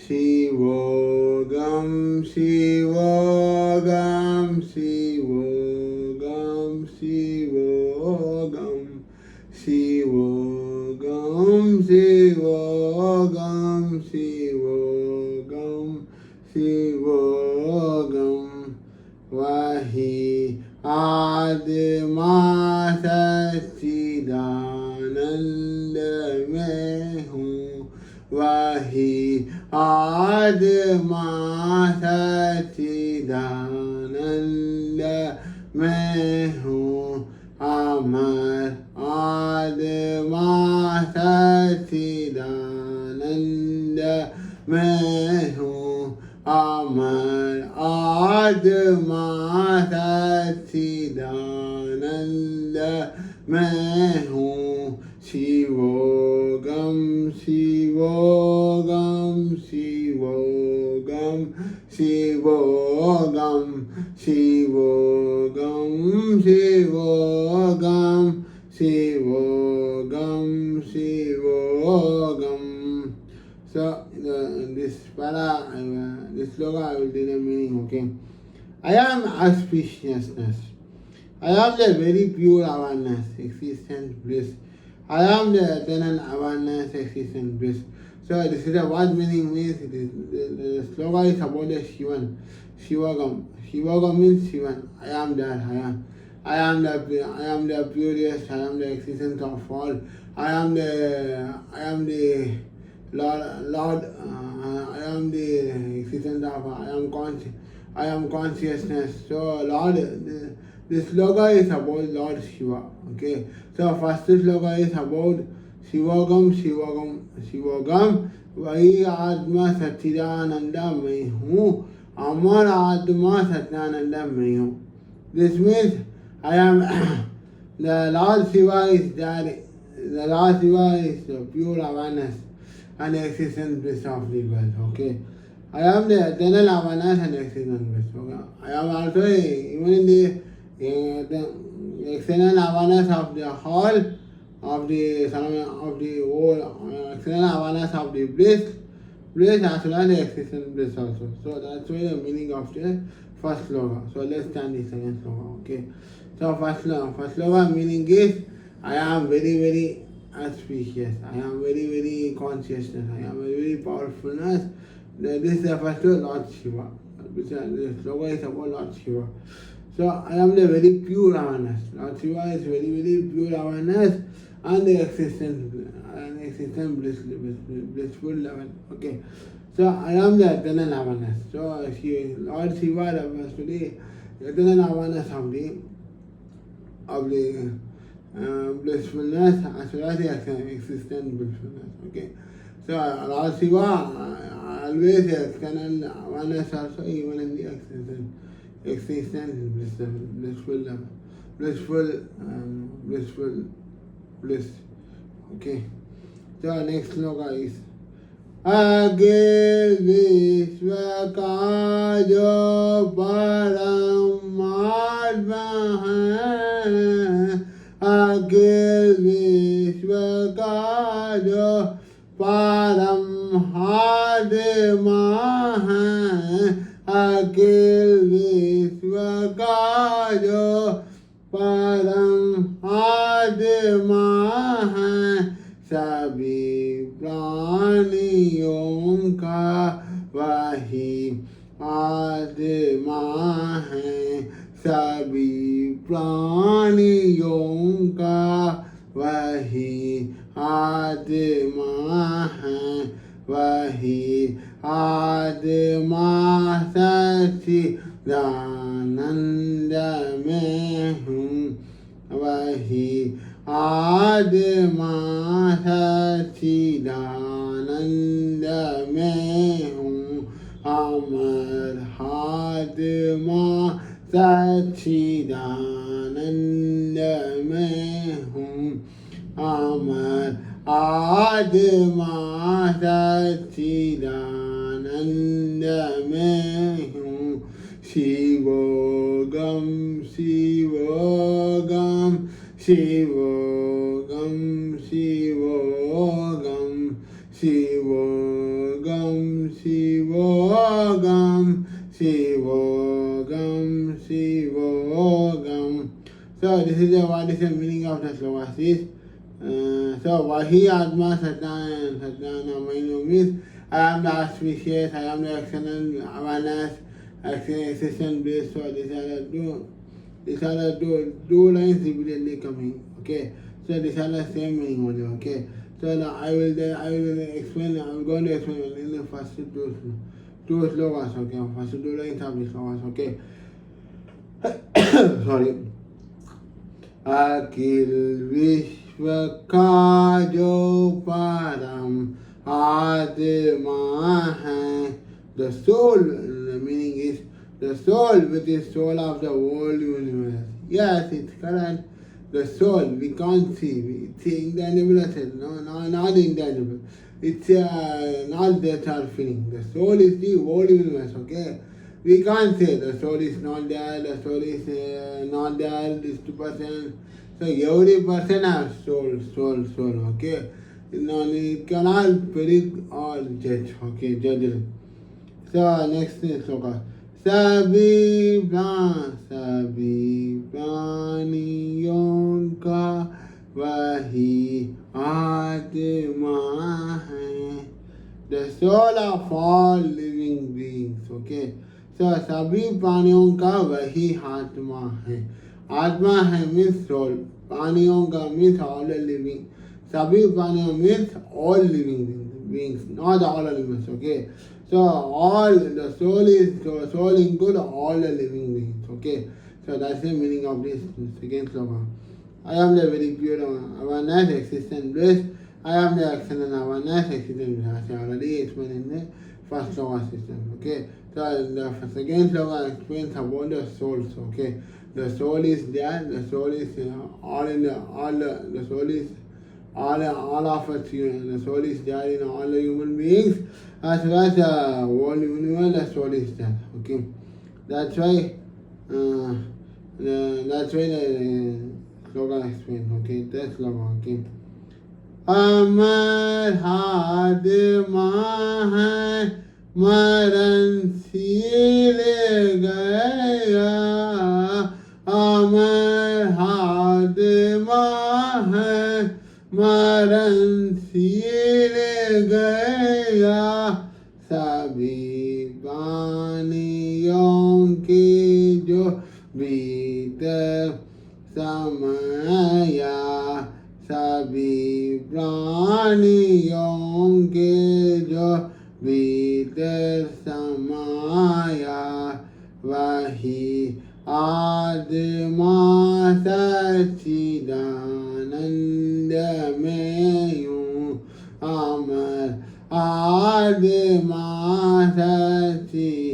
Shivoham Shivoham Shivoham Shivoham Shivoham Shivoham Shivoham Shivoham Vahi Adma Satchidananda mein hu Vahi Adma Satchidananda mein hu Amar Adma Satchidananda mein hu Amar Adma Satchidananda mein hu Shivoham Shivoham Shivoham Shivoham Shivoham Shivoham Shivoham Shivoham. So this sloka I will tell the meaning, okay? I am auspiciousness. I am the very pure awareness, existence, bliss. I am the eternal awareness, existence, bliss. So this is what meaning means. It is the sloka is about the Shivan, Shivoham. Shivoham means Shivan. I am that. I am the purest. I am the existence of all. I am the Lord. I am the existence of. I am consciousness. So Lord, this sloka is about Lord Shiva. Okay. So first sloka is about Shivoham Shivoham. Vahi Atma Satchidananda mein hu. Amar Atma Satchidananda mein hu. This means I am the Lord Shiva is there. The Lord Shiva is the pure awareness and existence bliss of the world. Okay. I am the eternal awareness and existence bliss. Okay. I am also even in the external awareness of the whole of the whole external awareness of the bliss as well as the existence bliss also. So that's why the meaning of the first sloka. So let's stand the second sloka. Okay. So first sloka meaning is I am very, very auspicious. I am very, very consciousness. I am very powerfulness. This is the first Lord Shiva. This sloka is about Lord Shiva. So I am the very pure awareness. Lord Shiva is very, very pure awareness and the existence blissful level. Okay. So I am the eternal awareness. So Lord Shiva refers to the eternal awareness of the blissfulness as well as the existence blissfulness. Okay. So Lord Shiva always the external awareness also, even in the existence blissful level. Blissful bliss. Okay. So next sloka is Age Vishwa ka jo Paramatma hai. Age Vishwa ka jo Paramatma hai. Age Vishwa ka jo Paramatma hai. सभी प्राणियों का वही आत्मा है. सभी प्राणियों का वही आत्मा है. वही आत्मा सच्चिदानंद में हूँ. वही आत्मा सच्चिदानंद में हूँ. अमर आत्मा सच्चिदानंद में हूँ. अमर आत्मा सच्चिदानंद में हूँ. शिवोहम शिवोहम Shivoham Shivoham Shivoham Shivoham Shivoham Shivoham. So this is what is the meaning of the slokas is. So Vahi Atma Satana Mainu means I am the auspicious, I am the excellent awareness, excellent existence bliss. So these are the two lines repeatedly coming. Okay. So these are the same meaning only. Okay. So now I will explain. I'm going to explain in the first two slokas. Okay. First two lines of the slokas. Okay. Sorry. Akil Vishwa ka jo param Atma hai. The soul, the meaning is the soul, which is soul of the whole universe. Yes, it's correct. The soul, we can't see. It's intangible asset. No, not intangible. It's not that our feeling. The soul is the whole universe. Okay. We can't say the soul is not there, the soul is not there, this 2%. So every person has soul, okay? It cannot predict or judge, okay, judge. So next sloka. Sabhi praniyon ka vahi atma hai. The soul of all living beings, okay? So सभी प्राणियों का वही आत्मा है. आत्मा है means soul. प्राणियों का means all living. सभी प्राणियों means all living beings, not all animals. Okay. So all the soul include all the living beings. Okay. So that's the meaning of this second sloka. I am the very pure awareness, existent bliss. I am the excellent awareness, existent bliss. As I already explained in the first sloka system. Okay. So the second sloka explains about the souls. Okay, the soul is there. The soul is all of us. The soul is there in all the human beings, as well as the whole universe. The soul is there. Okay, that's why the sloka explains. Okay, that's sloka. Okay. Amar Hadma hai मरण seal गया अमर हादमा है मरण seal गया सभी प्राणियों के जो भीतर समाया सभी प्राणियों के जो भीतर समाया वही आत्मा सच्चिदानंद में हूँ अमर आत्मा सच्चिदानंद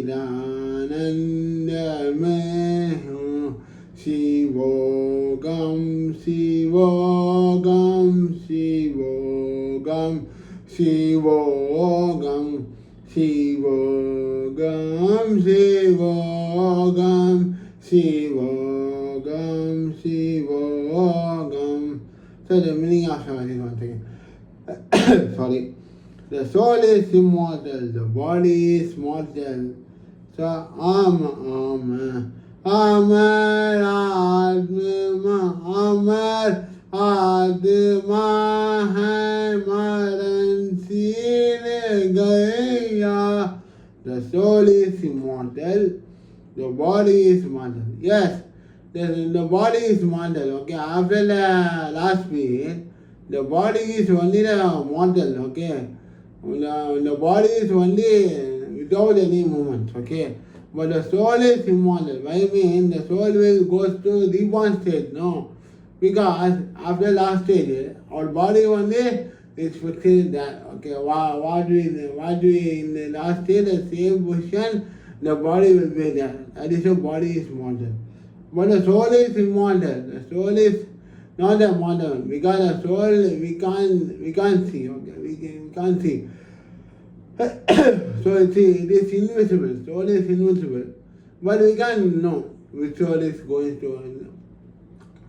में हूँ शिवोगम शिवोगम शिवोगम Shivoham Shivoham Shivoham Shivoham Shivoham. So the meaning of Shivoham once again. Sorry. The soul is immortal, the body is mortal. So Amar आत्मा है मरण सील गया. The soul is immortal, the body is mortal. Yes, the body is mortal. Okay, after the last bit, the body is only the mortal. Okay, the body is only without any movement. Okay, but the soul is immortal. Why mean the soul will go to reborn state? No. Because after last stage, our body only is fixed that okay, what we in the last stage, the same position, the body will be there. That is the body is mortal. But the soul is immortal. The soul is not immortal because the soul we can't see. Okay, we can't see. So it is invisible. Soul is invisible, but we can't know which soul is going to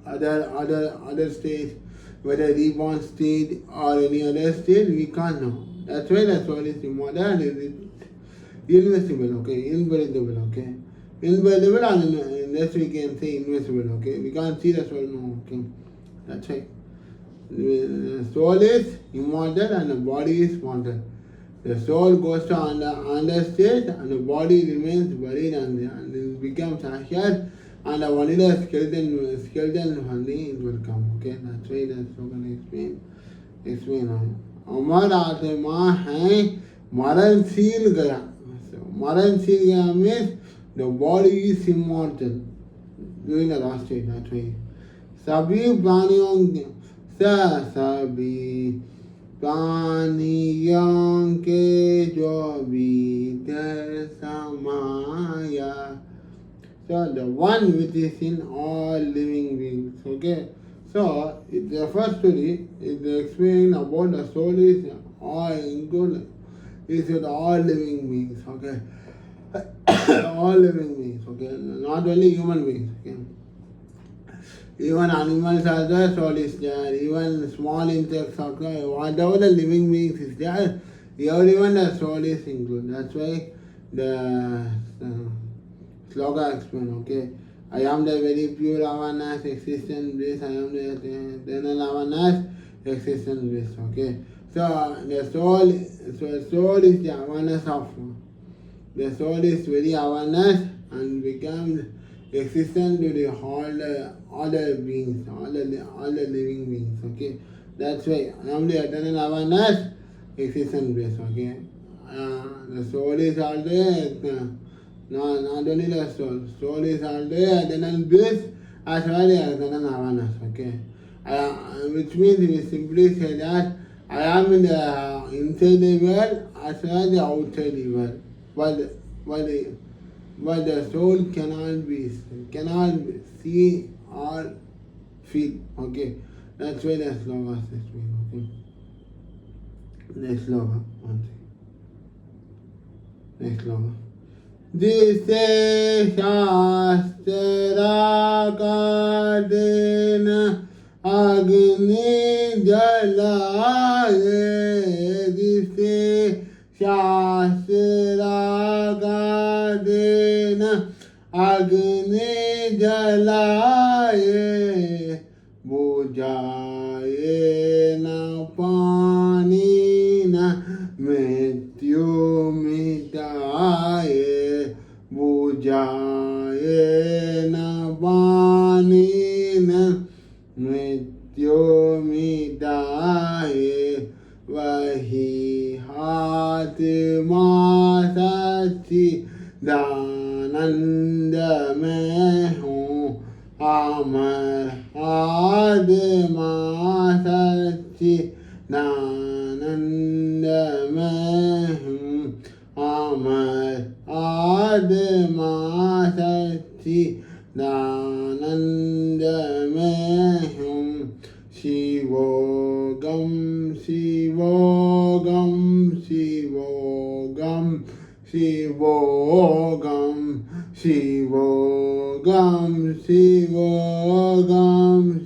other stage, whether reborn state or any other state, we can't know. That's why the soul is immortal and it is invisible, okay, invisible, okay. Invisible and unless we can say invisible, okay. We can't see the soul, no, okay. That's right. The soul is immortal and the body is mortal. The soul goes to understate and the body remains buried and it becomes ashes and only the skeleton only it will come. Okay, that's why the slogan explain. अमर आत्मा है मरणशील गया. So मरणशील गया means the body is immortal during the last stage. That's why सभी प्राणियों सभी प्राणियों के जो भीतर समाया. So the one which is in all living beings. Okay. So it refers to it explains about the soul is all included. Is with all living beings. Okay. All living beings. Okay. Not only human beings. Okay. Even animals are there, soul is there. Even small insects are there. Whatever the living beings is there, everyone the soul is included. That's why the sloka explain, okay. I am the very pure awareness, existence bliss. I am the eternal awareness, existence bliss. Okay. So the soul is the awareness of. The soul is very awareness and becomes existence to the all the beings, all the living beings. Okay. That's why I am the eternal awareness, existence bliss. Okay. The soul is all there. Not only the soul is all there, eternal bliss as well as eternal awareness. Okay. Which means we simply say that I am in the inside the world as well as the outside the world. But the soul cannot see or feel. Okay. That's why the sloka is mean. Okay. Next sloka. One second. Next sloka. जिसे शास्त्रा का देना अग्नि जलाए. जिसे शास्त्रा का देना अग्नि जलाए. बुझाए न पानी न मृत्यु मिटाए. बुझाए न पानी न मृत्यु मिटाए. वही आत्मा सच्चिदानंद में हूँ. अमर आत्मा सच्चिदानंद में हूँ. अमर आत्मा सच्चिदानंद में हूँ. शिवोगम शिवोगम शिवोगम शिवोगम शिवोगम शिवोगम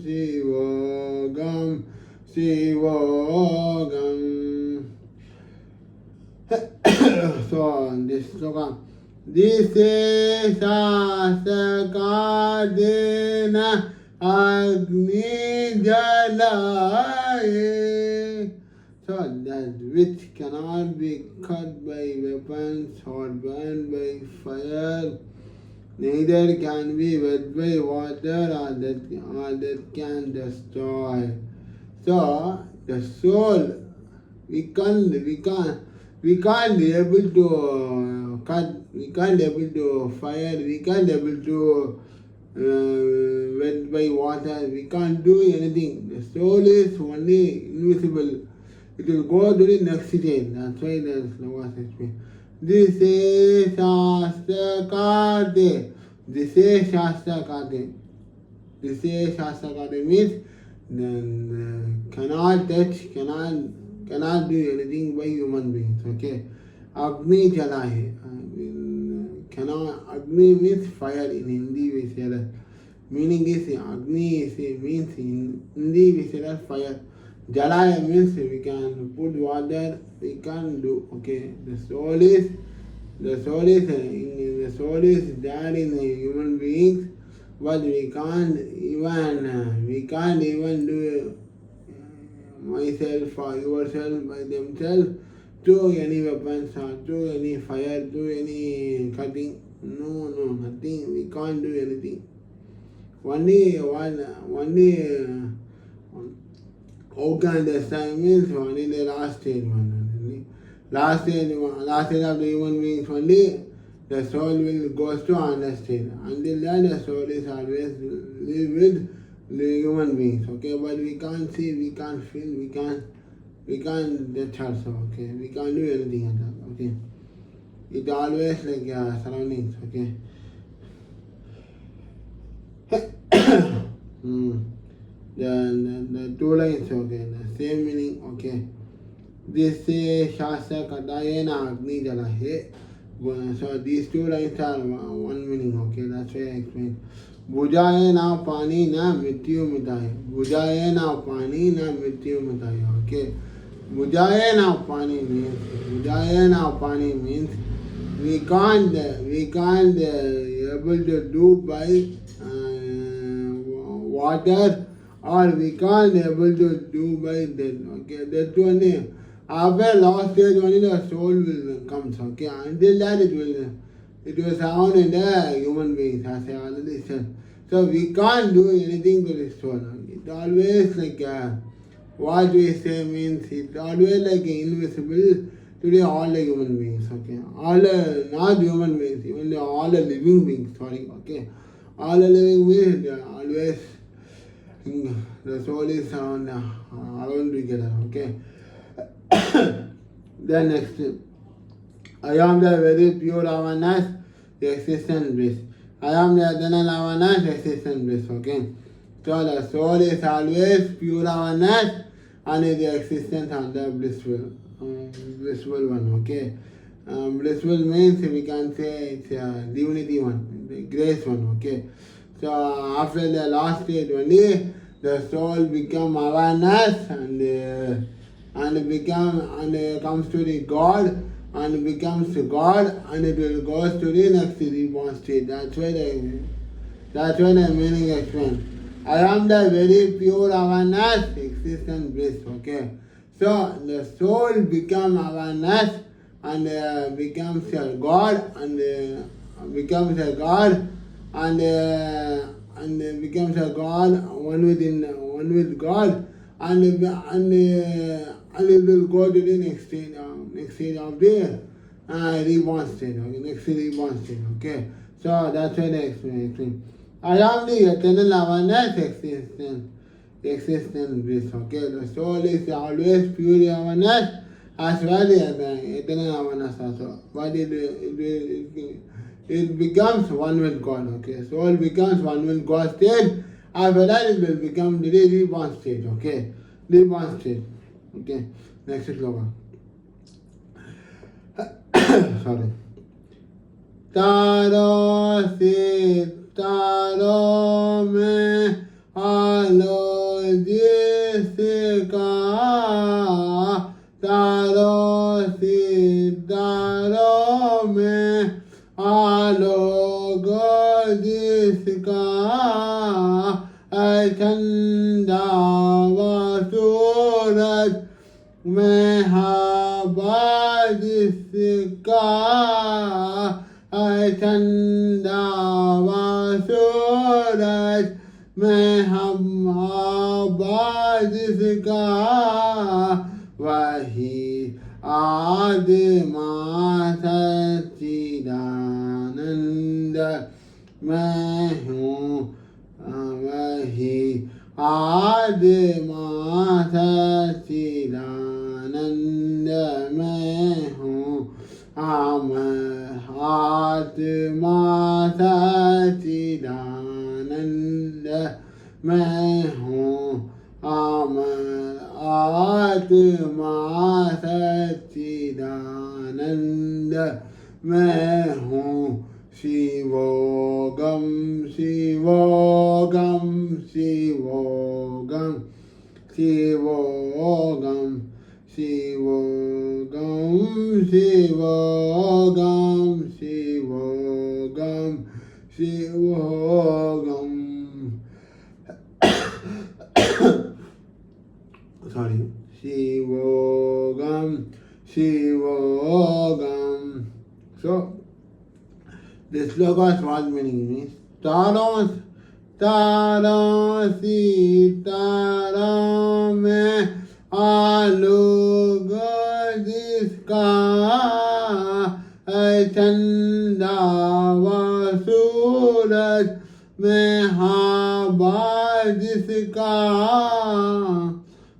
शिवोगम शिवोगम. So this sloka. जिसे शास्त्र का देना अग्नि जलाए. So that which cannot be cut by weapons or burned by fire, neither can be wet by water or that can destroy. So the soul, we can't be able to cut, we can't be able to fire, we can't be able to wet by water, we can't do anything. The soul is only invisible. It will go to the next stage. That's why the sloka says me. This is Shastra Kate. This is Shastra Kate. This is Shastra Kate means cannot touch, cannot do anything by human beings. Okay. Agni jala hai. Cannot. Agni means fire in Hindi we say that. Meaning is Agni means in Hindi we say that fire. Jalaya means we can put water, we can't do. Okay, the soul is there in the human beings, but we can't even do myself or yourself by themselves through any weapons or through any fire, through any cutting. No, nothing. We can't do anything. Only organ this time means only the last stage one. Last stage of the human beings only the soul will goes to understand. Until then the soul is always live with the human beings. Okay, but we can't see, we can't feel, we can't touch also. Okay, we can't do anything at all. Okay, it always like surroundings. Okay. The two lines, okay, the same meaning, okay. This Shastra Katayena Agni Jalahe. So these two lines are one meaning, okay, that's why I explained. Bujaye na pani na mityu mitaye. Bujaye na pani na mityu mitaye, okay. Bujaye na pani means we can't able to do by water, or we can't able to do by death. Okay, that only after last stage only the soul will comes. Okay, until that it will sound in the human beings, as I already said. So we can't do anything to the soul. It's always like what we say means it's always like invisible to all the human beings. Okay, all not human beings, even all the living beings. Sorry. Okay, all the living beings they are always. The soul is around together. Okay. Then next, I am the very pure awareness, the existent bliss. I am the eternal awareness, the existent bliss. Okay. So the soul is always pure awareness and is the existence and the blissful one. Okay. Blissful means we can say it's a divinity one, the grace one. Okay. So after the last stage only, the soul become awareness and comes to the God and becomes God, and it will go to the next reborn state. That's why the meaning explains. I am the very pure awareness, existent bliss. Okay. So the soul become awareness and becomes a God and becomes a God and becomes a God, one with God, and it will go to the next stage of the reborn state. Okay, next reborn state. Okay, so that's why I explain. I am the eternal awareness, existence bliss. Okay, the soul is always pure awareness as well as the eternal awareness also, but it becomes one with God. Okay, soul becomes one with God state. After that, it will become the reborn state. Okay, reborn state. Okay, next sloka. Sorry. Taro se taro me alo jisika. Taro se taro me alo jiska. Chanda vasurat में हवा जिसका चंदा सूरज में हम हवा जिसका वही आदिमा सच्चिदानंद मैं हूँ वही आदिमा सच्चिदानंद मैं हूँ आत्मा सच्चिदानंद मैं हूँ आत्मा सच्चिदानंद मैं हूँ शिवोगम शिवोगम शिवोगम Shivoham Shivoham Shivoham Shivoham Shivoham. Sorry, Shivoham Shivoham. So this slokas what meaning means Taros Tara Sitara mein aalug jiska hai chanda va suraj mein hava jiska.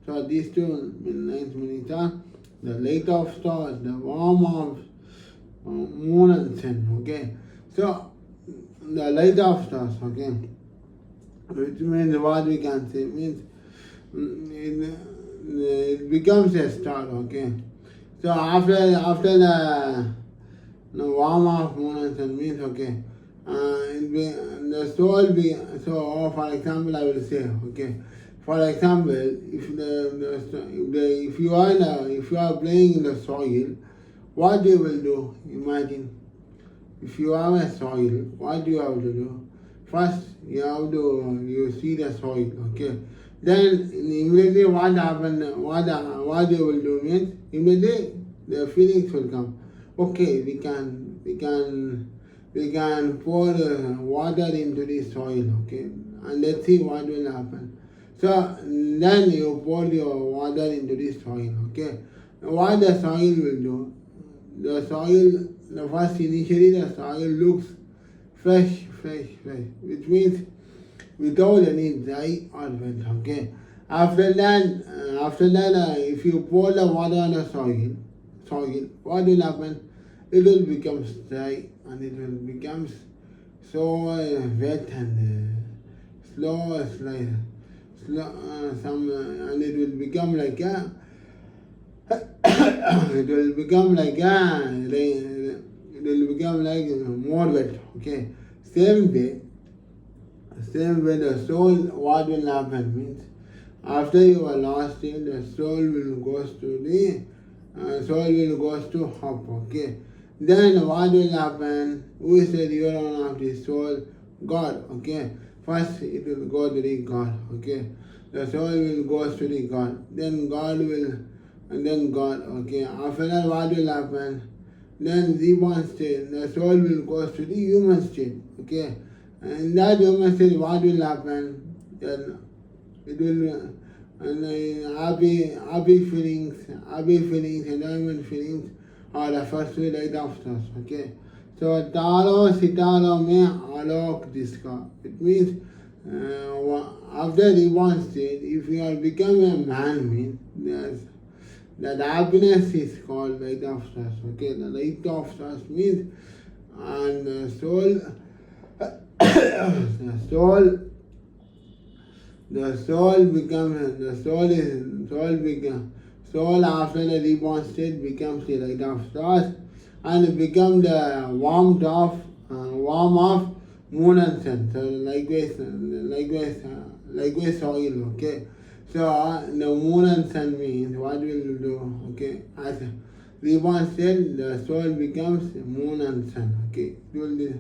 So these two lines meaning are the light of stars, the warmth of moon and sun. Okay, so the light of stars. Okay, which means what we can say means it becomes a star. Okay, so after the warm of moon and sun means okay, the soul be so. For example, I will say okay. For example, if you are playing in the soil, what you will do? Imagine if you have a soil, what do you have to do? First, you see the soil, okay. Then immediately what happened? What you will do means immediately the feelings will come. Okay, we can pour water into the soil, okay, and let's see what will happen. So then you pour your water into the soil, okay. What the soil will do? The first initially the soil looks fresh, which means without any dry or wet, okay. After that, if you pour the water on the soil, what will happen? It will become dry and it will become so wet and slow, and it will become like a it will become like more wet. Okay. Same way the soul, what will happen means after you are lost in, the soul will goes to hop. Okay. Then what will happen? Who is the real owner of the soul? God. Okay. First it will go to the God. Okay. The soul will go to the God. Then God. Okay. After that, what will happen? Then the one state, the soul will go to the human state. Okay. And in that human state, what will happen? Then it will happy feelings, enjoyment feelings are the first way light of stars. Okay. So Taro Sitaro mein alok jiska. It means after the one state, if you are become a man, means that happiness is called light of stars. Okay, the light of stars means, and the soul after the reborn state becomes the light of stars, and it becomes the warmth of moon and sun. So likewise soil. Okay. So the moon and sun means what will you do? Okay, as reborn state, the soul becomes moon and sun. Okay, it will be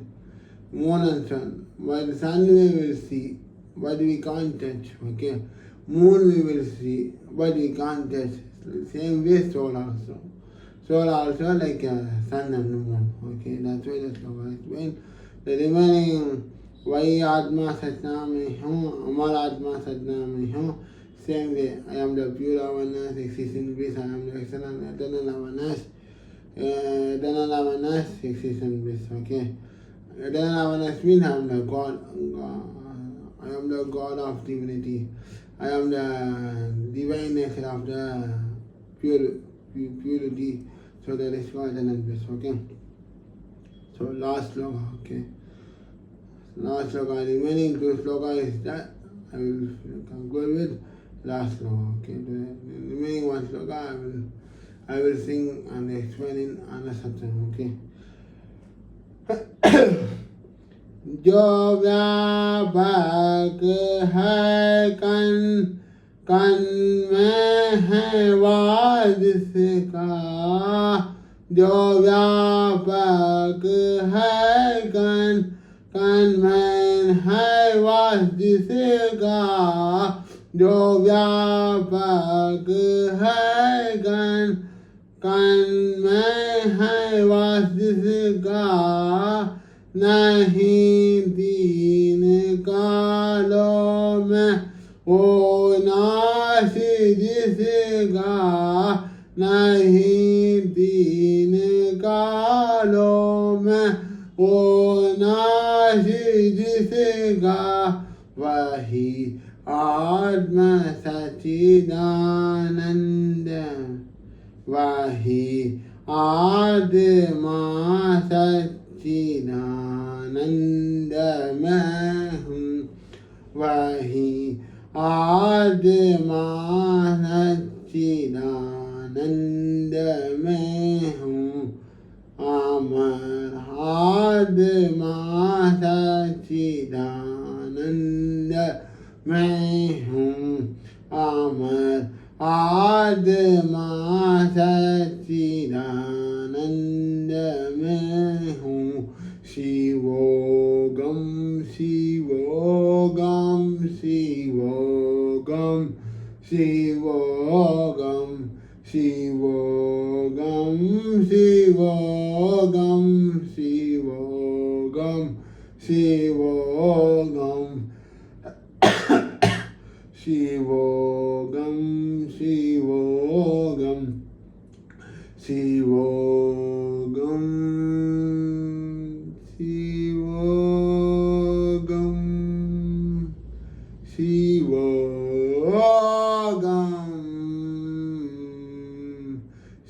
moon and sun. But the sun we will see, but we can't touch. Okay, moon we will see, but we can't touch. Same way soul also. Soul also like sun and moon. Okay, that's why the sloka is when the remaining Vai Atma Satna mein hu, Amar Atma Satna mein hu. Same way, I am the pure awareness, exists in bliss. I am the eternal awareness, exists in bliss. Okay, eternal awareness means I am the God. I am the God of divinity. I am the divine nature of the purity. So that is called eternal bliss. Okay. So last sloka. Okay. Last sloka. Remaining two sloka is that I will conclude with. Last sloka. Okay, the remaining one sloka I will sing and explain in another satsang. Okay. जो व्यापक है कंठ कन में है वास जिसका जो व्यापक है कन में है वास जिसका जो व्यापक है कन में है वास जिसका नहीं तीन कालों में वो नाश जिसका नहीं तीन कालों में वो नाश जिसका वही आत्म सच्चिदानंद वही आत्मा सच्चिदानंद मैं हूँ वही आत्मा सच्चिदानंद में हूँ अमर आत्मा सच्चिदानंद मैं हूँ अमर आत्मा सच्चिदानंद में हूँ शिवोगम शिवोगम शिवोगम शिवोगम शिवोगम शिवोगम शिवोगम शिवोगम शिवोगम शिवोगम शिवोगम शिवोगम शिवोगम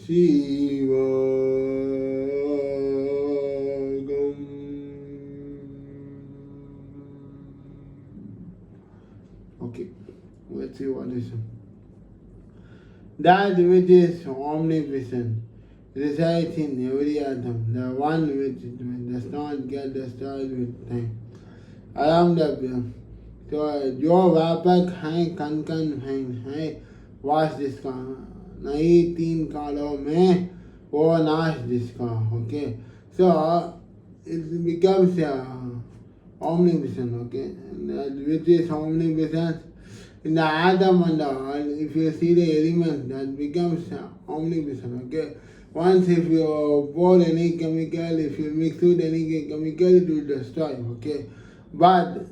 शिवोगम Okay, let's see what is that which is omnipresent resides in every atom, the one which does not get destroyed with time. I am the तो जो व्यापक हैं कन है वास जिसका नहीं तीन कालों में वो नाश जिसका okay so it becomes omnipresent okay which is omnipresent in the atom and all. If you see the element that becomes omnipresent okay once if you pour any chemical, if you mix with any chemical it will destroy okay but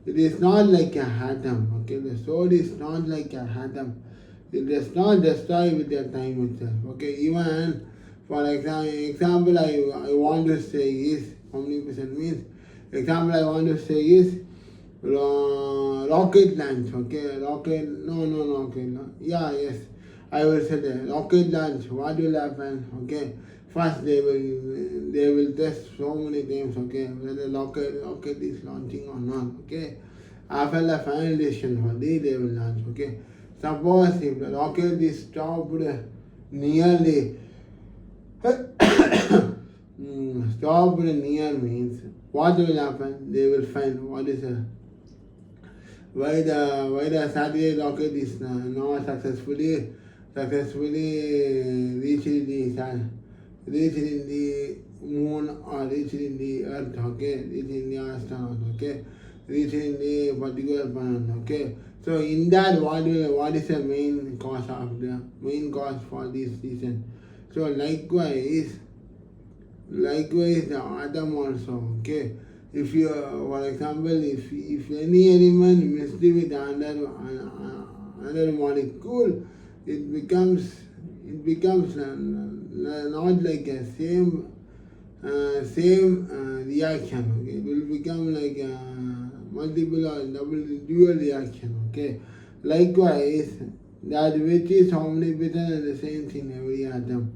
it is not like a atom okay the soul is not like a atom. It does not destroy with the time itself okay even for example I want to say is omnipresent means example I want to say is rocket launch okay rocket no yeah yes I will say that rocket launch what will happen okay first they will test so many times okay whether rocket is launching or not okay after the final decision for this they will launch okay suppose if the rocket is stopped nearly stopped near means what will happen they will find what is why the satellite rocket is not successfully reaching the moon or reaching in the earth okay reaching the astronaut okay reaching the particular planet okay so in that what is the main cause for this reason so likewise the atom also okay if you for example if any element mixed with another molecule it becomes not like a same reaction okay it will become like a multiple or dual reaction okay likewise that which is omnipotent is the same thing in every atom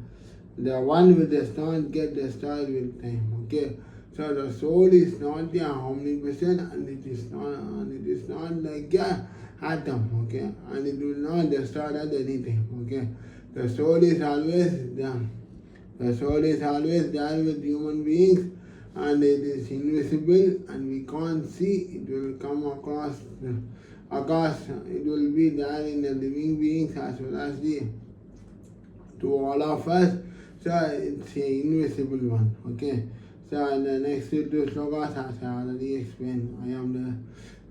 the one which does not get destroyed with time okay so the soul is not the omnipotent and it is not like a atom okay and it will not destroy at any time okay the soul is always there. The soul is always there with human beings and it is invisible and we can't see. It will come across Akash, it will be there in the living beings as well as to all of us. So it's an invisible one. Okay. So in the next two slokas, as I already explained, I am the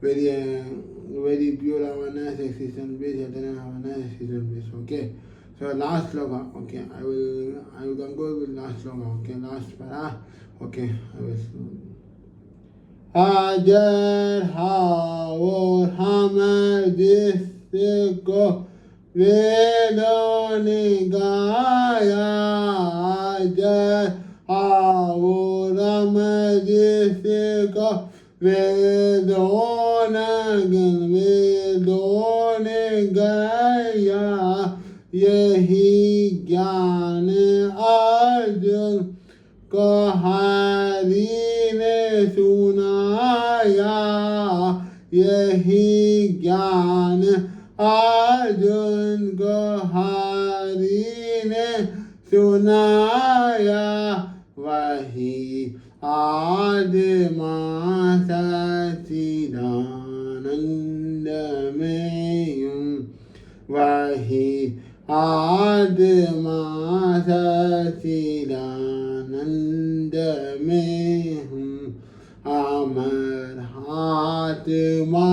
very pure awareness, existence based, eternal awareness, existence based. Okay. So last sloka. Okay. I will conclude with last sloka. Okay. Last para. Okay. I will. Hajar Hawar Hamar Disco Vedoni Gaya Hajar Hawar Hamar Disco Vedoni Gaya Yehi Gyan Arjun Kohari ne sunaya यही ज्ञान अर्जुन को हरि ने सुनाया वही आत्मा सच्चिदानंद में वही आत्मा सच्चिदानंद में हूँ अमर आत्मा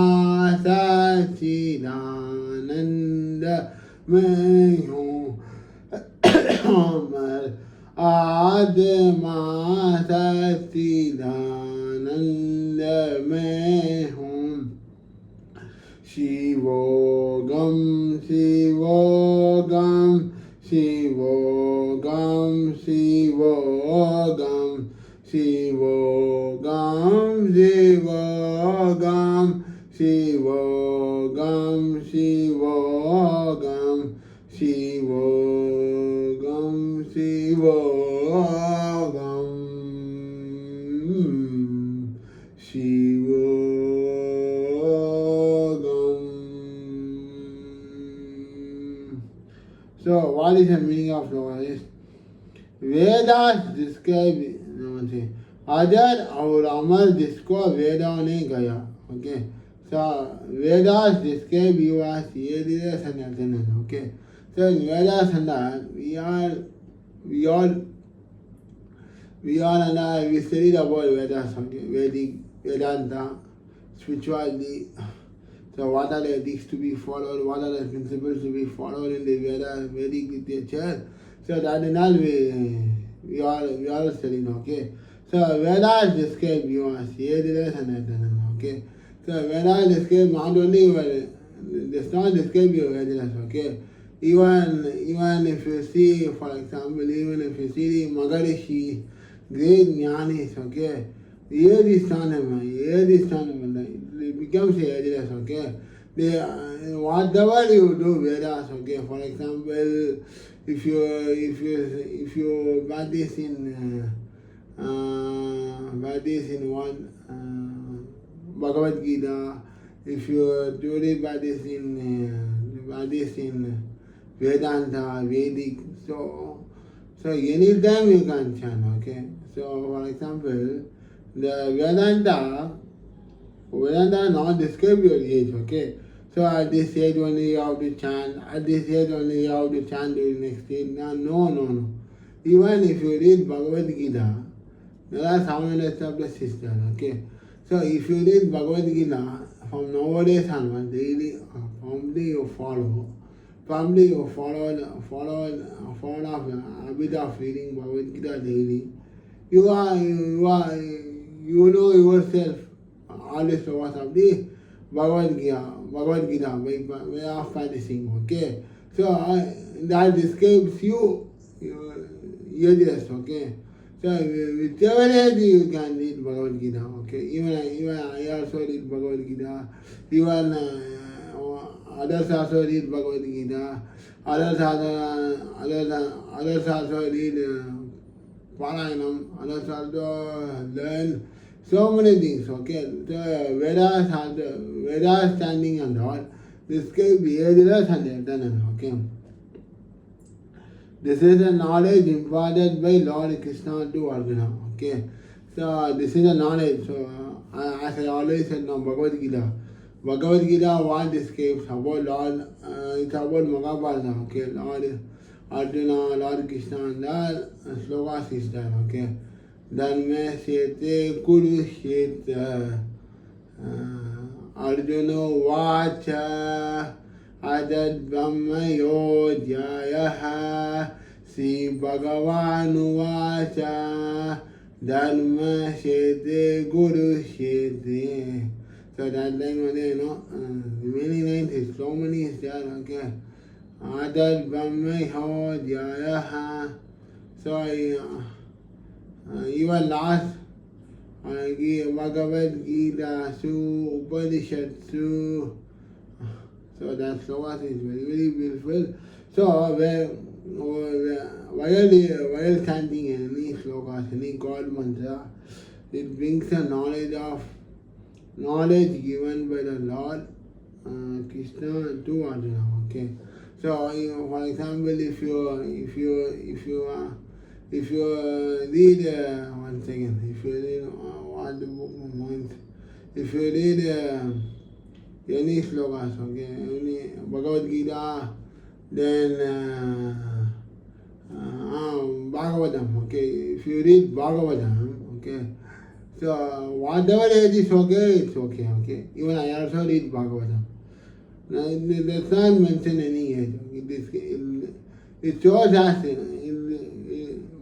सच्चिदानंद में हूँ अमर आत्मा सच्चिदानंद में हूँ शिवोगम शिवोगम शिवोगम शिवोगम शिवोगम शिवोगम शिवोगम शिवोगम शिवोगम शिवोगम शिवोगम. So what is the meaning of sloka? Vedas describe अजर और अमर जिसको वेदों ने गया. Okay. So Vedas describe you as Yedira Sanatana. Okay. So in Vedas and that we studied about Vedas, okay, Vedic, Vedanta, spirituality. So what are the ethics to be followed, what are the principles to be followed in the Vedic literature. So that in all we all studying, okay. So Vedas describe you as Yedira Sanatana. Okay. So Vedas describe not only does not describe your Vedas, okay. Even if you see, for example, even if you see the Magarishi, great jnanis, okay, here is Tanama, it becomes a Vedas, okay. Whatever you do Vedas, okay, for example, if you practice in one Bhagavad Gita, if you truly practice in Vedanta, Vedic, so anytime you can chant, okay. So for example, the Vedanta not describe your age, okay. So at this age only you have to chant, at this age only you have to chant during next age. No. Even if you read Bhagavad Gita, there are 700 chapters sister, okay. So if you read Bhagavad Gita from nowadays onwards, daily, probably you follow of habit of reading Bhagavad Gita daily. You know yourself all the slokas of the Bhagavad Gita way of practicing, okay. So that describes you yes, okay. So whichever age you can read Bhagavad Gita, okay. Even I also read Bhagavad Gita. Even others also read Bhagavad Gita. Others also read Parayanam. Others also learn so many things, okay. So Vedas standing and all. This can be Vedas and okay. This is a knowledge imparted by Lord Krishna to Arjuna. Okay. So this is a knowledge. So as I always said now, Bhagavad Gita Bhagavad Gita, what describes about Lord, it's about Mahabharata, okay, Lord Arjuna, Lord Krishna, and the slokas is there, okay. Dharma Sete Kurukshetra Arjuna Vacha Adad Brahma Yodhyayaha Sri Bhagavanu Vacha Dharma Sete Kurukshetra. So that line was there, remaining lines is so many is there, okay. Adad Brahma Yodhyayaha. So even last Bhagavad Gita, Upanishadsu. So that slokas is very, very beautiful. So while chanting any slokas, any God mantra, it brings the knowledge given by the Lord Krishna to Arjuna. Okay. So for example, if you read one second, if you read what the book means, if you read any slokas, okay, any Bhagavad Gita, then Bhagavatam, okay, if you read Bhagavatam, okay, so whatever age is okay, it's okay, okay. Even I also read Bhagavatam. Now, it does not mention any age. It shows us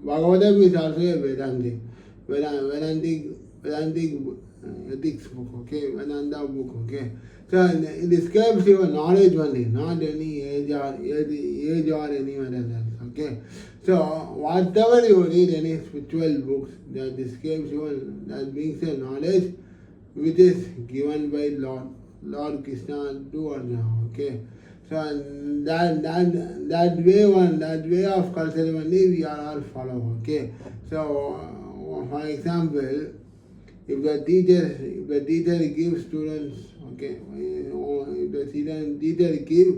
Bhagavatam is also a Vedantic ethics book, okay, Vedanta book, okay. So it describes your knowledge only, not any age or any other else, okay. So whatever you read, any spiritual books that describes that brings a knowledge which is given by Lord Krishna to Arjuna, okay. So that way of culture only we are all follow, okay. So for example, if the teacher gives students, okay, if the teacher gives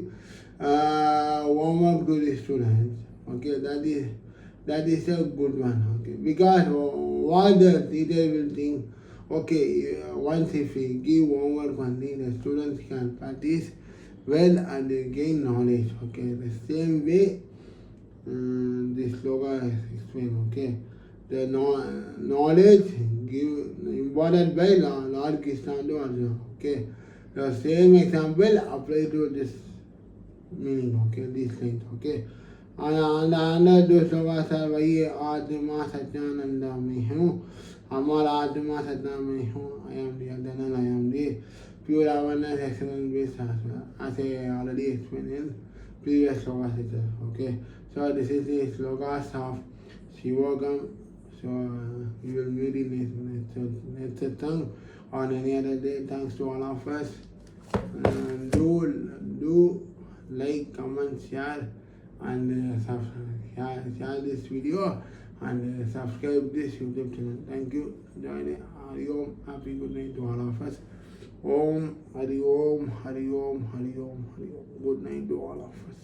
homework to the students, okay, that is a good one, okay, because what the teacher will think, okay, once if we give homework only, the students can practice well and they gain knowledge, okay. The same way this sloka is explained, okay. The knowledge embodied by Lord Krishna to Arjuna, okay. The same example applies to this meaning, okay, these lines, okay. And under those slokas are वही आत्मा सच्चानंद में हूँ, हमारा आत्मा सच्चा में हूँ, I am the eternal, I am the pure awareness, excellent bliss, as I already explained in previous slokas itself, okay. So this is the slokas of Shivoham. So we will meet in next tongue on any other day. Thanks to all of us. Do like, comment, share, and share this video and subscribe this YouTube channel. Thank you. Join it. Hari Om. Happy good night to all of us. Om Hari Om Hari Om Hari Om Hari Om. Good night to all of us.